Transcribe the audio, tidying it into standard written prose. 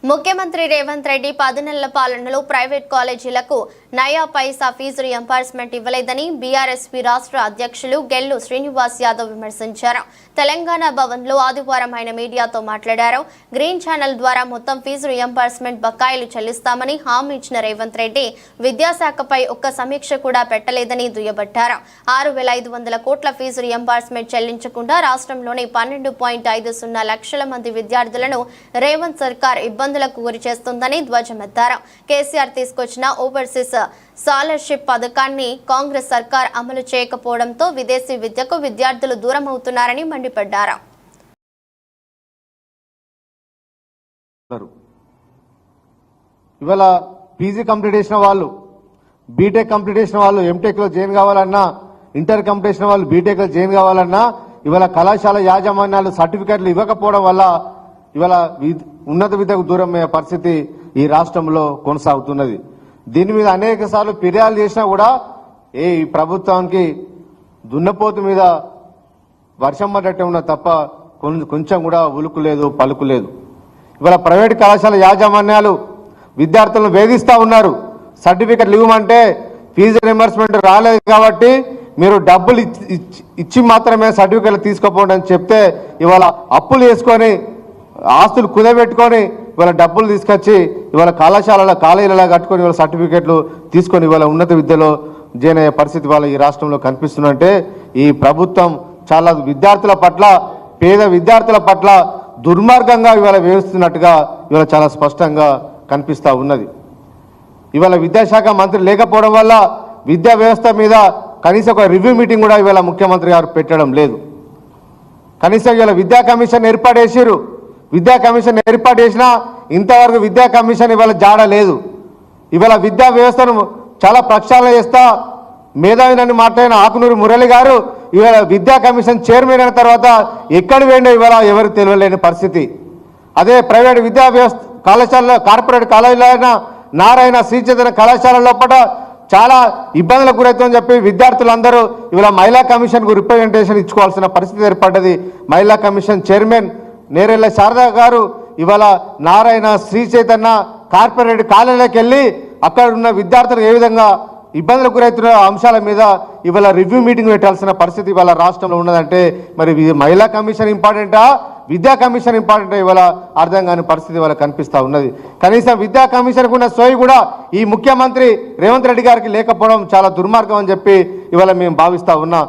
ముఖ్యమంత్రి రేవంత్ రెడ్డి 10 నెలల పాలనలో ప్రైవేట్ కాలేజీలకు నయా పైసా ఫీజు రియంబర్స్మెంట్ ఇవ్వలేదని బీఆర్ఎస్పీ రాష్ట్ర అధ్యక్షులు గెల్లు శ్రీనివాస్ యాదవ్ విమర్శించారు. తెలంగాణ భవన్లో ఆదివారం ఆయన మీడియాతో మాట్లాడారు. గ్రీన్ ఛానల్ ద్వారా మొత్తం ఫీజు రియంబర్స్మెంట్ బకాయిలు చెల్లిస్తామని హామీ ఇచ్చిన రేవంత్ రెడ్డి విద్యాశాఖపై ఒక్క సమీక్ష కూడా పెట్టలేదని దుయ్యబట్టారు. 6,500 కోట్ల ఫీజు రియంబర్స్మెంట్ చెల్లించకుండా రాష్ట్రంలోని 12.50 లక్షల మంది విద్యార్థులను రేవంత్ సర్కార్ ఇబ్బందులకు గురి చేస్తుందని ధ్వజమెత్తారు. కేసీఆర్ తీసుకొచ్చిన ఓవర్సీస్ స్కాలర్షిప్ పథకాన్ని కాంగ్రెస్ సర్కార్ అమలు చేయకపోవడంతో విదేశీ విద్యకు విద్యార్థులు దూరం అవుతున్నారని మండిపడ్డారు. ఇవాళ పీజీ కంప్లీట్ చేసిన వాళ్ళు, బీటెక్ కంప్లీట్ చేసిన వాళ్ళు ఎంటెక్ లో జాయిన్ కావాలన్నా, ఇంటర్ కంప్లీట్ చేసిన వాళ్ళు బీటెక్ లో జాయిన్ కావాలన్నా ఇవాళ కళాశాల యాజమాన్యాలు సర్టిఫికెట్లు ఇవ్వకపోవడం వల్ల ఇవాళ ఉన్నత విద్యకు దూరమయ్యే పరిస్థితి ఈ రాష్ట్రంలో కొనసాగుతున్నది. దీని మీద అనేక సార్లు ఫిర్యాదు చేసినా కూడా ఈ ప్రభుత్వానికి దున్నపోతు మీద వర్షం పడ్డట్టే ఉన్న తప్ప కొంచెం కూడా ఉలుకు లేదు, పలుకు లేదు. ఇవాళ ప్రైవేట్ కళాశాల యాజమాన్యాలు విద్యార్థులను వేధిస్తా ఉన్నారు. సర్టిఫికెట్లు ఇవ్వమంటే ఫీజు రియంబర్స్మెంట్ రాలేదు కాబట్టి మీరు డబ్బులు ఇచ్చి మాత్రమే సర్టిఫికెట్లు తీసుకోపోండి అని చెప్తే ఇవాళ అప్పులు వేసుకొని ఆస్తులు కుదబెట్టుకొని ఇవాళ డబ్బులు తీసుకొచ్చి ఇవాళ కాలేజీలలో కట్టుకొని ఇవాళ సర్టిఫికెట్లు తీసుకొని ఇవాళ ఉన్నత విద్యలో జాయిన్ అయ్యే పరిస్థితి వాళ్ళ ఈ రాష్ట్రంలో కనిపిస్తుందంటే ఈ ప్రభుత్వం చాలా విద్యార్థుల పట్ల, పేద విద్యార్థుల పట్ల దుర్మార్గంగా ఇవాళ వ్యవహరిస్తున్నట్టుగా ఇవాళ చాలా స్పష్టంగా కనిపిస్తూ ఉన్నది. ఇవాళ విద్యాశాఖ మంత్రి లేకపోవడం వల్ల విద్యా వ్యవస్థ మీద కనీసం ఒక రివ్యూ మీటింగ్ కూడా ఇవాళ ముఖ్యమంత్రి గారు పెట్టడం లేదు. కనీసం ఇవాళ విద్యా కమిషన్ ఏర్పాటు చేసిరు. విద్యా కమిషన్ ఏర్పాటు చేసినా ఇంతవరకు విద్యా కమిషన్ ఇవాళ జాడ లేదు. ఇవాళ విద్యా వ్యవస్థను చాలా ప్రక్షాళన చేస్తా మేధావినని మాట్లాడిన ఆకునూరి మురళి గారు ఇవాళ విద్యా కమిషన్ చైర్మన్ అయిన తర్వాత ఎక్కడ వేయండో ఇవాళ ఎవరు తెలియలేని పరిస్థితి. అదే ప్రైవేట్ విద్యా వ్యవస్థ కళాశాలలో, కార్పొరేట్ కాలేజీలైన నారాయణ శ్రీచైతన్య కళాశాల లోపల చాలా ఇబ్బందులకు గురవుతుందని చెప్పి విద్యార్థులందరూ ఇవాళ మహిళా కమిషన్కు రిప్రజెంటేషన్ ఇచ్చుకోవాల్సిన పరిస్థితి ఏర్పడ్డది. మహిళా కమిషన్ చైర్మన్ నేరెళ్ల శారదా గారు ఇవాళ నారాయణ శ్రీచైతన్య కార్పొరేట్ కాలేజీలకు వెళ్ళి అక్కడ ఉన్న విద్యార్థులు ఏ విధంగా ఇబ్బందులకు గురవుతున్న అంశాల మీద ఇవాళ రివ్యూ మీటింగ్ పెట్టాల్సిన పరిస్థితి ఇవాళ రాష్ట్రంలో ఉన్నదంటే మరి మహిళా కమిషన్ ఇంపార్టెంటా, విద్యా కమిషన్ ఇంపార్టెంటా ఇవాళ అర్థం కాని పరిస్థితి ఇవాళ కనిపిస్తూ ఉన్నది. కనీసం విద్యా కమిషన్కు ఉన్న సోయి కూడా ఈ ముఖ్యమంత్రి రేవంత్ రెడ్డి గారికి లేకపోవడం చాలా దుర్మార్గం అని చెప్పి ఇవాళ మేము భావిస్తూ ఉన్నాం.